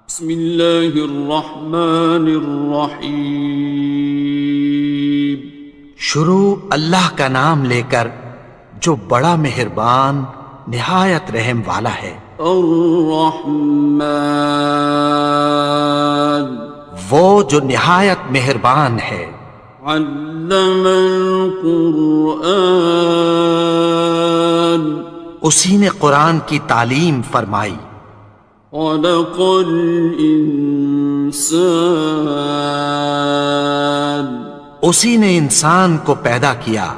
بسم اللہ الرحمن الرحیم۔ شروع اللہ کا نام لے کر جو بڑا مہربان نہایت رحم والا ہے۔ الرحمن، وہ جو نہایت مہربان ہے۔ علم القرآن، اسی نے قرآن کی تعلیم فرمائی۔ خلق الانسان، اسی نے انسان کو پیدا کیا۔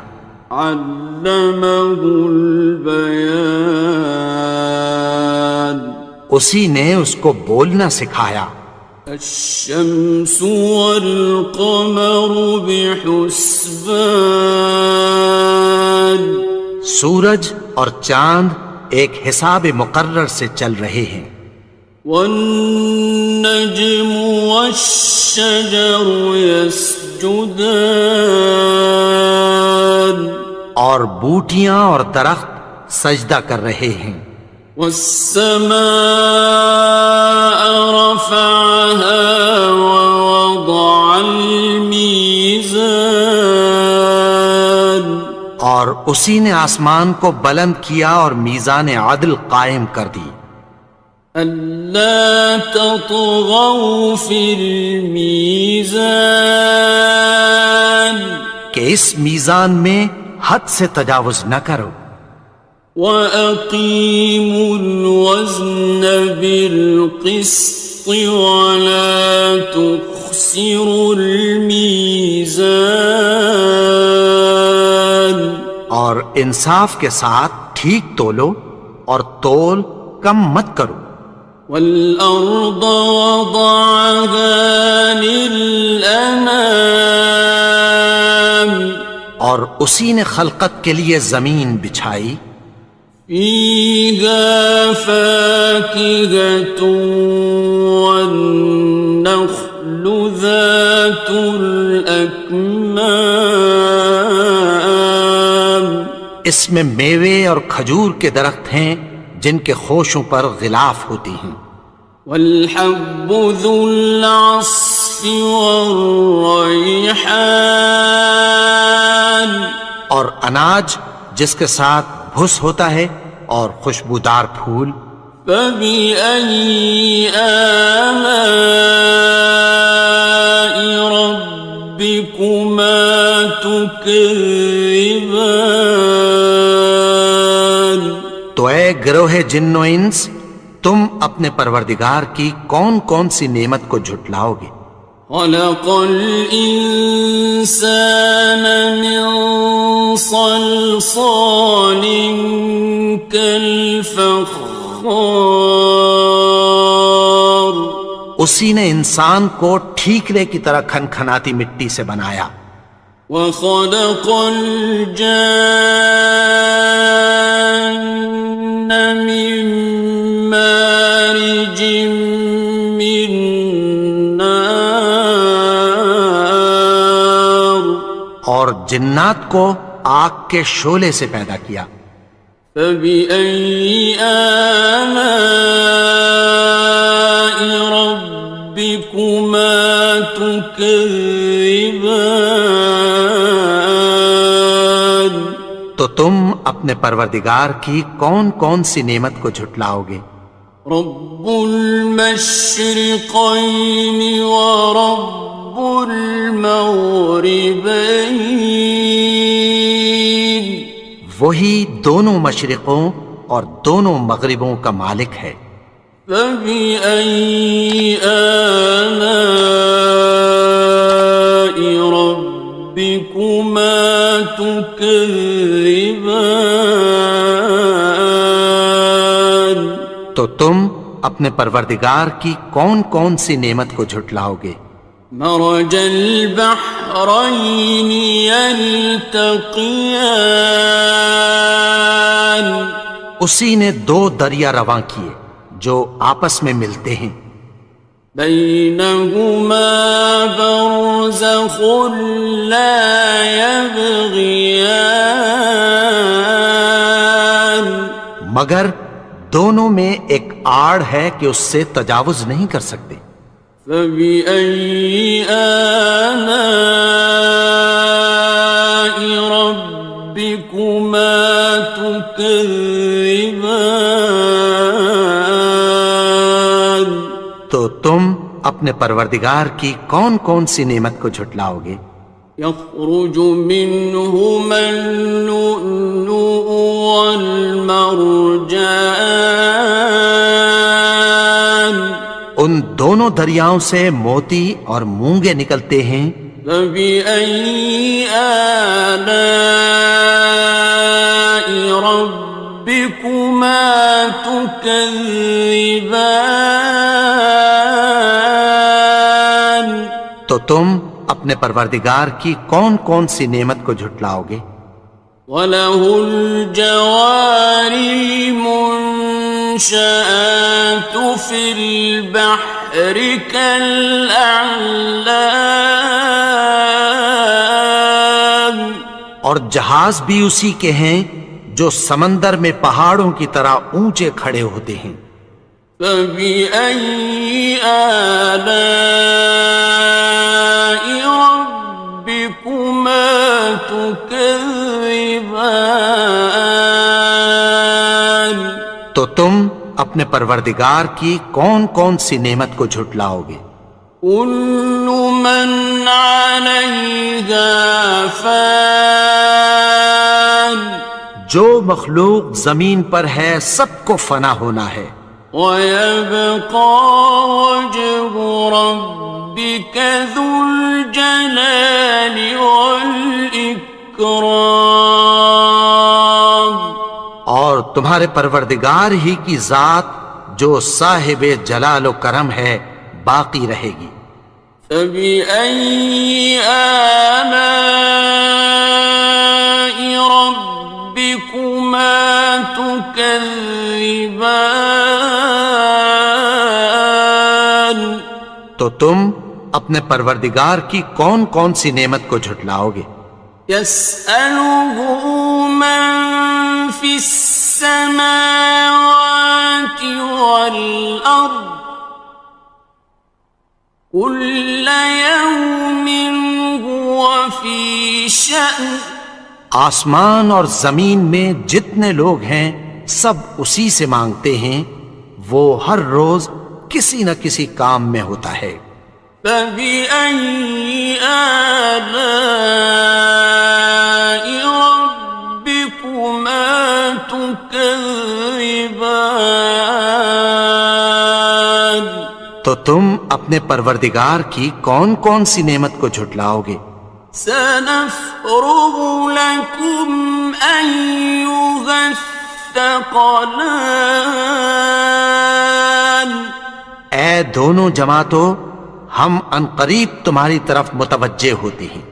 علمہ البیان، اسی نے اس کو بولنا سکھایا۔ الشمس والقمر بحسبان، سورج اور چاند ایک حساب مقرر سے چل رہے ہیں۔ والنجم والشجر يسجدان، اور بوٹیاں اور درخت سجدہ کر رہے ہیں۔ والسماء رفعها ووضع الميزان، اور اسی نے آسمان کو بلند کیا اور میزان عدل قائم کر دی۔ ألا تطغوا في الميزان، کہ اس میزان میں حد سے تجاوز نہ کرو۔ وَأَقِيمُوا الْوَزْنَ بِالْقِسْطِ وَلَا تُخْسِرُوا الْمِيزَانَ، اور انصاف کے ساتھ ٹھیک تولو اور تول کم مت کرو۔ وَالْأَرْضَ وَضَعَهَا لِلْأَنَامِ، اور اسی نے خلقت کے لیے زمین بچھائی۔ فِيهَا فَاكِهَةٌ وَالنَّخْلُ ذَاتُ الْأَكْمَامِ، اس میں میوے اور کھجور کے درخت ہیں جن کے خوشوں پر غلاف ہوتی ہیں۔ وَالْحَبُّ ذُو الْعَصْفِ وَالرَّيْحَانِ، اور اناج جس کے ساتھ بھس ہوتا ہے اور خوشبودار پھول۔ فَبِأَيِّ آلَاءِ رَبِّكُمَا تُكَذِّبَانِ، تو اے گروہ جن و انس، تم اپنے پروردگار کی کون کون سی نعمت کو جھٹلاؤ گے؟ خَلَقَ الْإِنسَانَ مِنْ صَلْصَالٍ كَالْفَخَّارِ، اسی نے انسان کو ٹھیکرے کی طرح کھنکھناتی مٹی سے بنایا۔ وَخَلَقَ الْجَانَّ مِن مَّارِجٍ مِّن نَّارٍ، اور جنات کو آگ کے شعلے سے پیدا کیا۔ فَبِأَيِّ آلَاءِ رَبِّكُمَا تُكَذِّبَانِ، تو تم اپنے پروردگار کی کون کون سی نعمت کو جھٹلاؤ گے؟ رب المشرقين ورب المغربين، وہی دونوں مشرقوں اور دونوں مغربوں کا مالک ہے۔ فَبِأَيِّ آلَاءِ رَبِّكُمَا تُكَذِّبَانِ، تو تم اپنے پروردگار کی کون کون سی نعمت کو جھٹلاؤ گے؟ مرج البحرين يلتقيان، اسی نے دو دریا رواں کیے جو آپس میں ملتے ہیں۔ بينهما برزخ لا يبغيان، مگر دونوں میں ایک آڑ ہے کہ اس سے تجاوز نہیں کر سکتے. فبأي آلاء ربكما تكذبان. تو تم اپنے پروردگار کی کون کون سی نعمت کو جھٹلاؤ گے؟ يخرج منهما اللؤلؤ والمرجان. ان دونوں دریاؤں سے موتی اور مونگے نکلتے ہیں. فبأي آلاء ربكما تكذبان. تو تم اپنے پروردگار کی کون کون سی نعمت کو جھٹلاؤ گے؟ وَلَهُ الْجَوَارِ الْمُنشَآتُ فِي الْبَحْرِ كَالْأَعْلَامِ. اور جہاز بھی اسی کے ہیں جو سمندر میں پہاڑوں کی طرح اونچے کھڑے ہوتے ہیں. فَبِأَيِّ آلَاءِ رَبِّكُمَا تُكَذِّبَانِ. تو تم اپنے پروردگار کی کون کون سی نعمت کو جھٹلاؤ گے؟ كُلُّ مَنْ عَلَيْهَا فَانٍ. جو مخلوق زمین پر ہے سب کو فنا ہونا ہے. وَيَبْقَى وَجْهُ رَبِّكَ ذُو الْجَلَالِ وَالْإِكْرَامِ. اور تمہارے پروردگار ہی کی ذات جو صاحب جلال و کرم ہے باقی رہے گی. فَبِأَيِّ آلَاءِ رَبِّكُمَا تُكَذِّبَانِ. تو تم اپنے پروردگار کی کون کون سی نعمت کو جھٹلاؤ گے؟ يَسْأَلُهُ مَن فِي السَّمَاوَاتِ وَالْأَرْضِ كُلَّ يَوْمٍ هُوَ فِي شَأْنٍ. آسمان اور زمین میں جتنے لوگ ہیں سب اسی سے مانگتے ہیں، وہ ہر روز کسی نہ کسی کام میں ہوتا ہے. فَبِأَيِّ آلَاءِ رَبِّكُمَا تُكَذِّبَانِ. تو تم اپنے پروردگار کی کون کون سی نعمت کو جھٹلاؤ گے؟ سَنَفْرُغُ لَكُمْ أَيُّهَ الثَّقَلَانِ. اے دونوں جماعتوں، ہم عنقریب تمہاری طرف متوجہ ہوتے ہیں.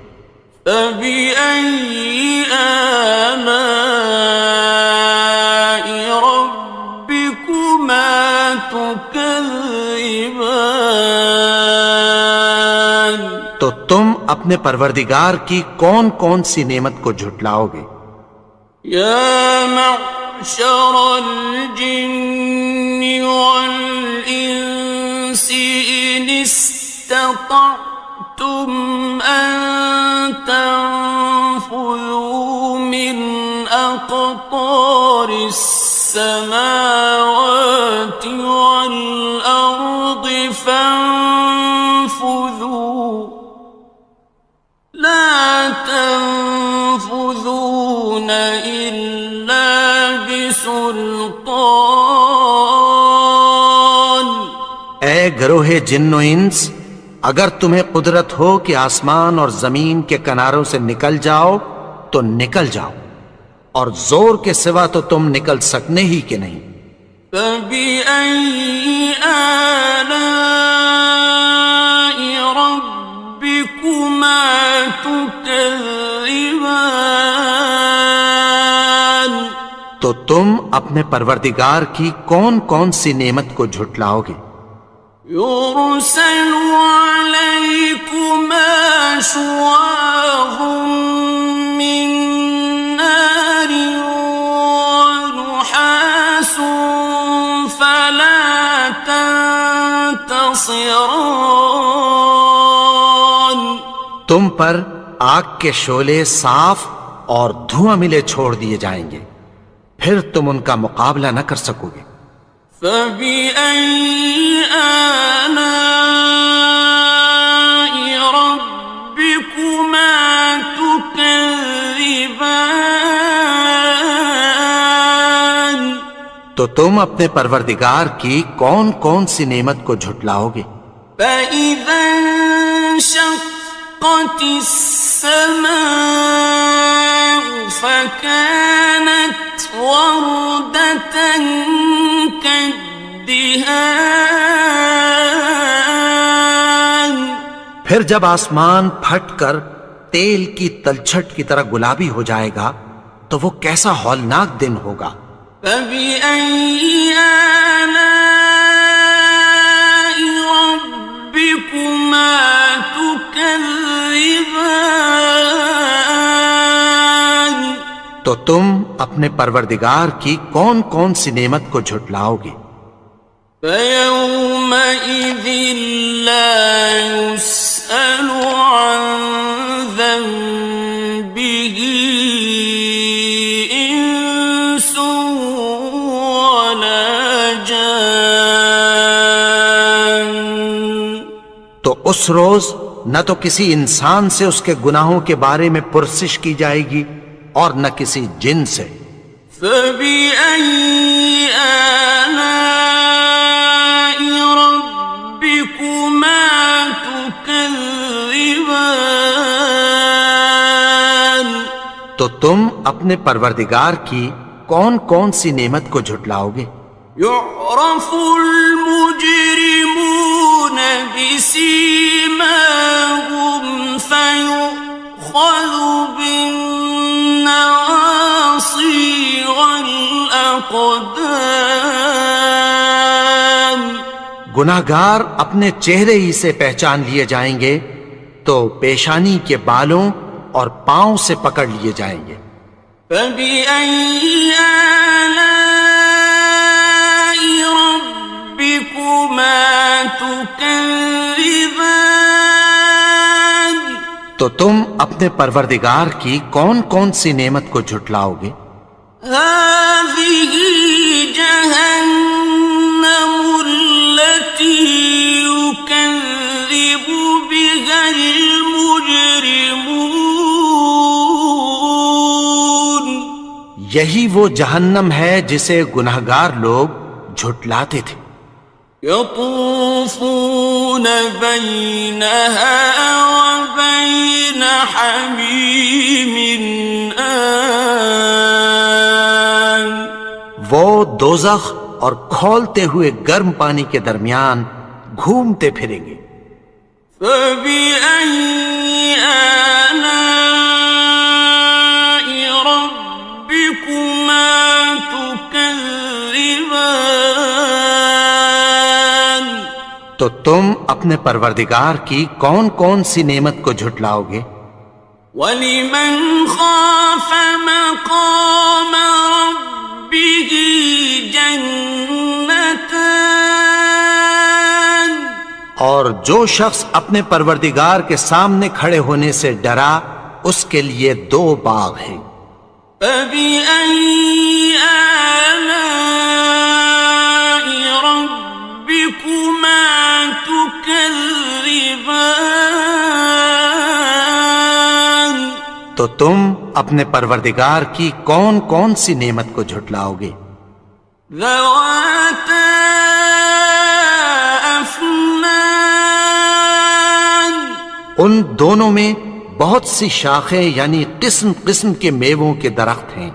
فَبِأَيِّ آلَاءِ رَبِّكُمَا تُكَذِّبَانِ. تو تم اپنے پروردگار کی کون کون سی نعمت کو جھٹلاؤ گے؟ يَا مَعْشَرَ الْجِنِّ وَالْإِنسِ إِنِ اسْتَطَعْتُمْ أَن تَنفُذُوا مِنْ أَقْطَارِ السَّمَاوَاتِ وَالْأَرْضِ فَانفُذُوا لَا تَنفُذُونَ إِلَّا بِسُلْطَانٍ. اے گروہ جن و انس، اگر تمہیں قدرت ہو کہ آسمان اور زمین کے کناروں سے نکل جاؤ تو نکل جاؤ، اور زور کے سوا تو تم نکل سکنے ہی کہ نہیں. فَبِأَيِّ آلَاءِ رَبِّكُمَا تُكَذِّبَانِ. تو تم اپنے پروردگار کی کون کون سی نعمت کو جھٹلاؤ گے؟ يُرْسَلُ عَلَيْكُمَا شُوَاظٌ مِّن نَّارٍ وَنُحَاسٌ خاصران. تم پر آگ کے شعلے صاف اور دھواں ملے چھوڑ دیے جائیں گے، پھر تم ان کا مقابلہ نہ کر سکو گے۔ فبأي آلاء ربكما تكذبان. تو تم اپنے پروردگار کی کون کون سی نعمت کو جھٹلاؤ گے؟ فإذا انشقت السماء فكانت وردة كالدهان. پھر جب آسمان پھٹ کر تیل کی تلچھٹ کی طرح گلابی ہو جائے گا تو وہ کیسا ہولناک دن ہوگا۔ فبأي آلاء ربكما تكذبان. تو تم اپنے پروردگار کی کون کون سی نعمت کو جھٹلاؤ گے؟ فيومئذ لا يسأل عن ذنبه إنس ولا جان. تو اس روز نہ تو کسی انسان سے اس کے گناہوں کے بارے میں پرسش کی جائے گی اور نہ کسی جن سے۔ فبأي آلاء ربكما تكذبان. تو تم اپنے پروردگار کی کون کون سی نعمت کو جھٹلاؤ گے؟ يعرف المجرمون بسيماهم فيؤخذ بالنواصي والأقدام. گناہگار اپنے چہرے ہی سے پہچان لیے جائیں گے تو پیشانی کے بالوں اور پاؤں سے پکڑ لیے جائیں گے۔ فبأي آلاء ربكما تكذبان. تو تم اپنے پروردگار کی کون کون سی نعمت کو جھٹلاؤ گے؟ هذه جهنم التي يكذب بها المجرمون. یہی وہ جہنم ہے جسے گناہگار لوگ جھٹلاتے تھے۔ يطوفون بينها وبين حميم آن. وہ دوزخ اور کھولتے ہوئے گرم پانی کے درمیان گھومتے پھریں گے۔ فبأي آلاء ربكما تكذبان. تو تم اپنے پروردگار کی کون کون سی نعمت کو جھٹلاؤ گے؟ وَلِمَنْ خَافَ مَقَامَ رَبِّهِ جَنَّتَانِ. اور جو شخص اپنے پروردگار کے سامنے کھڑے ہونے سے ڈرا اس کے لیے دو باغ ہیں۔ فَبِأَيِّ آلَاءِ رَبِّكُمَا تُكَذِّبَانِ. تو تم اپنے پروردگار کی کون کون سی نعمت کو جھٹلاؤ گے؟ ذَوَاتَا أَفْنَانٍ. ان دونوں میں بہت سی شاخیں یعنی قسم قسم کے میووں کے درخت ہیں۔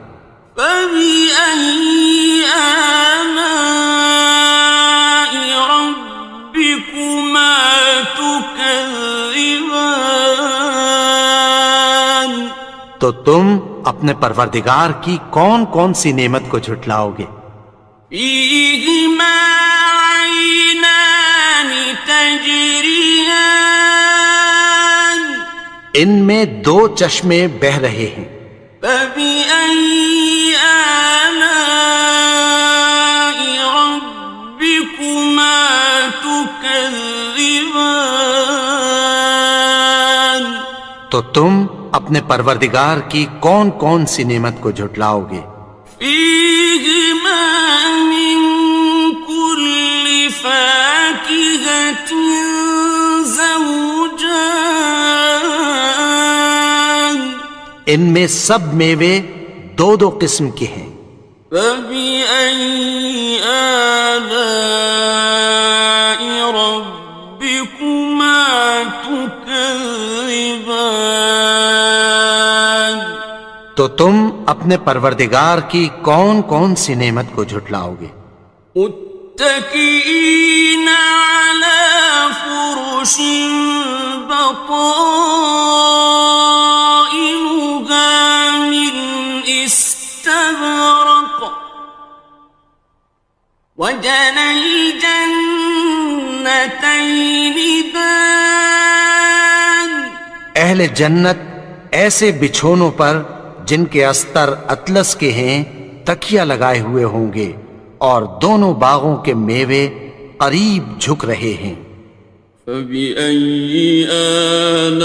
فَبِأَيِّ آلَاءِ رَبِّكُمَا تُكَذِّبَانِ. تو تم اپنے پروردگار کی کون کون سی نعمت کو جھٹلاؤ گے؟ فِيهِمَا عَيْنَانِ تَجْرِيَانِ. ان میں دو چشمے بہہ رہے ہیں۔ فَبِأَيِّ آلَاءِ رَبِّكُمَا تُكَذِّبَانِ. تكذبان تو تم اپنے پروردگار کی کون کون سی نعمت کو جھٹلاؤ گے؟ فيهما من كل فاكهة زوجان ان میں سب میوے دو دو قسم کے ہیں۔ فبأي آلاء ربكما تكذبان تو تم اپنے پروردگار کی کون کون سی نعمت کو جھٹلاؤ گے؟ متكئين على فرش بطائنها من استبرق وجنى الجنتين دان اہل جنت ایسے بچھونوں پر جن کے استر اطلس کے ہیں تکیہ لگائے ہوئے ہوں گے، اور دونوں باغوں کے میوے قریب جھک رہے ہیں۔ فبأي آلاء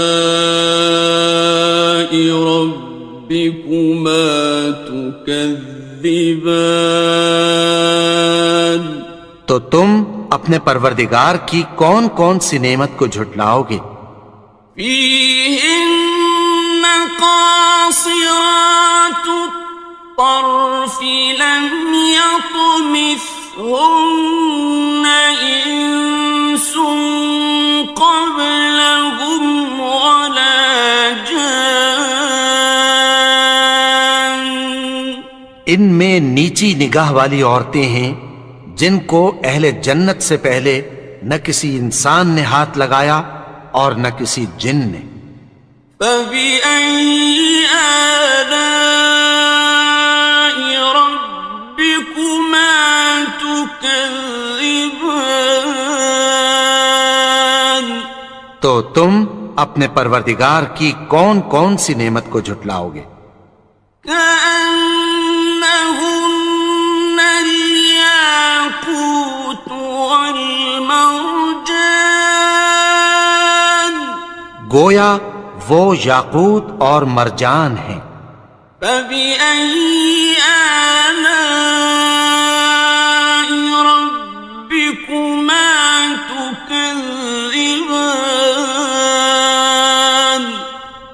ربكما تكذبان تو تم اپنے پروردگار کی کون کون سی نعمت کو جھٹلاؤ گے؟ فيهن قاصرات الطرف لم يطمثهن إنس قبلهم ولا جان ان میں نیچی نگاہ والی عورتیں ہیں جن کو اہل جنت سے پہلے نہ کسی انسان نے ہاتھ لگایا اور نہ کسی جن نے۔ فبأي آلاء ربكما تكذبان تو تم اپنے پروردگار کی کون کون سی نعمت کو جھٹلاؤ گے؟ كأنهن الياقوت والمرجان گویا وہ یاقوت اور مرجان ہیں۔ فبأي آلاء ربكما تكذبان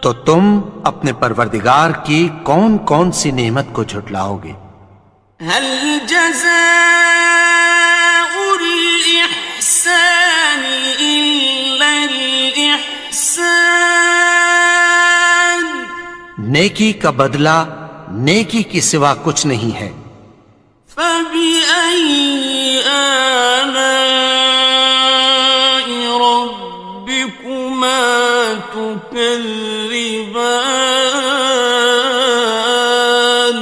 تو تم اپنے پروردگار کی کون کون سی نعمت کو جھٹلاؤ گے؟ هل جزاء الإحسان إلا الإحسان نیکی کا بدلہ نیکی کی سوا کچھ نہیں ہے۔ فبأي آلاء ربكما تكذبان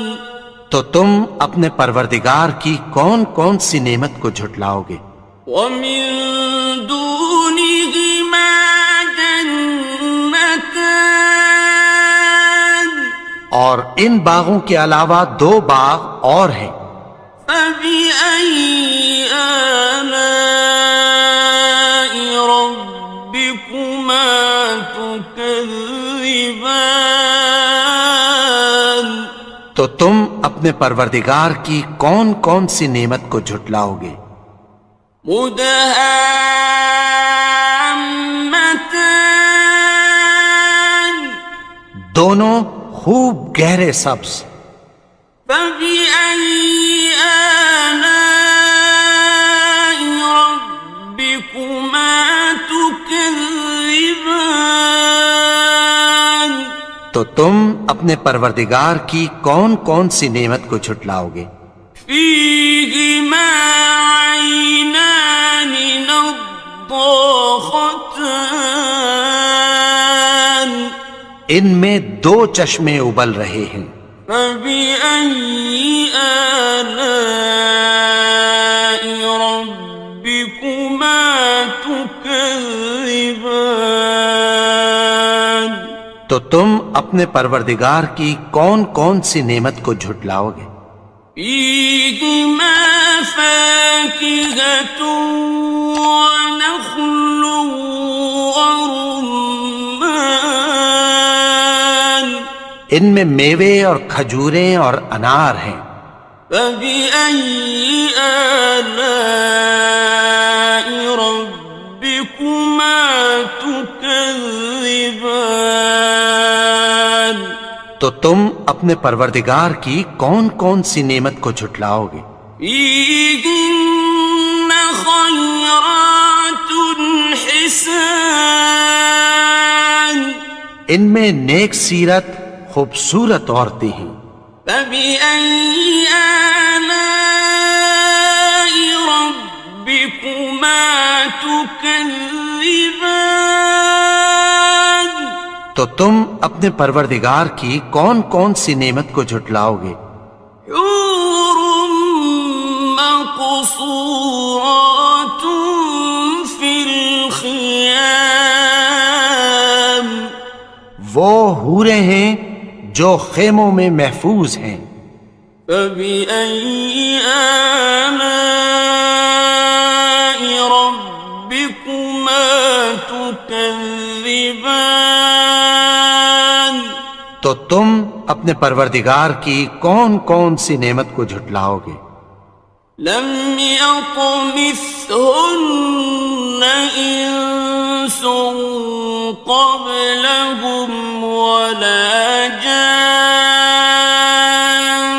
تو تم اپنے پروردگار کی کون کون سی نعمت کو جھٹلاؤ گے؟ ومن دونهما جنتان اور ان باغوں کے علاوہ دو باغ اور ہیں۔ فبأي آلاء ربكما تكذبان تو تم اپنے پروردگار کی کون کون سی نعمت کو جھٹلاؤ گے؟ مدهامتان دونوں خوب گہرے سبز۔ فبأي آلاء ربكما تكذبان تو تم اپنے پروردگار کی کون کون سی نعمت کو جھٹلاؤ گے؟ فيهما عينان نضاختان ان میں دو چشمے ابل رہے ہیں۔ فبأي آلاء ربكما تكذبان تو تم اپنے پروردگار کی کون کون سی نعمت کو جھٹلاؤ گے؟ فيهما فاكهة ونخل ورمان ان میں میوے اور کھجوریں اور انار ہیں. فبأي آلاء ربكما تكذبان تو تم اپنے پروردگار کی کون کون سی نعمت کو جھٹلاؤ گے؟ فيهن خيرات حسان ان میں نیک سیرت خوبصورت عورتیں ہیں. فبأي آلاء ربكما تكذبان تو تم اپنے پروردگار کی کون کون سی نعمت کو جھٹلاؤ گے؟ حور مقصورات في الخيام وہ حوریں ہیں جو خیموں میں محفوظ ہیں. فبأي آلاء ربكما تكذبان تو تم اپنے پروردگار کی کون کون سی نعمت کو جھٹلاؤ گے؟ لم يطمثهن إنس قبلهم ولا جان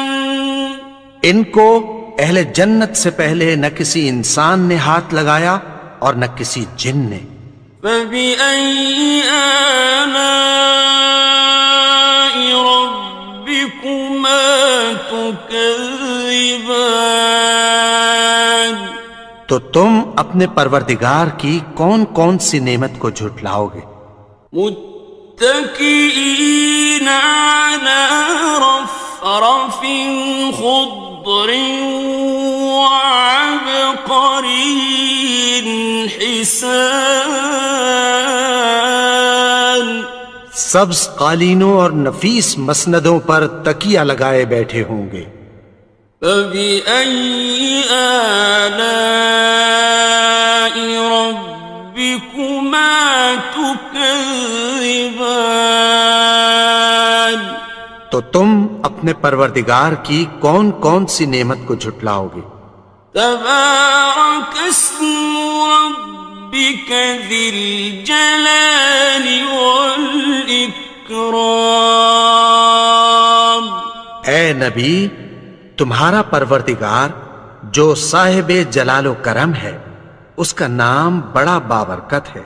ان کو اہل جنت سے پہلے نہ کسی انسان نے ہاتھ لگایا اور نہ کسی جن نے. فبأي آلاء ربكما تكذبان تو تم اپنے پروردگار کی کون کون سی نعمت کو جھٹلاؤ گے؟ متكئين على رفرف خضر وعبقري حسان سبز قالینوں اور نفیس مسندوں پر تکیہ لگائے بیٹھے ہوں گے. فبأي آلاء ربكما تكذبان تو تم اپنے پروردگار کی کون کون سی نعمت کو جھٹلاؤ گے؟ تبارك اسم ربك ذي الجلال والإكرام اے نبی، تمہارا پروردگار جو صاحب جلال و کرم ہے، اس کا نام بڑا بابرکت ہے.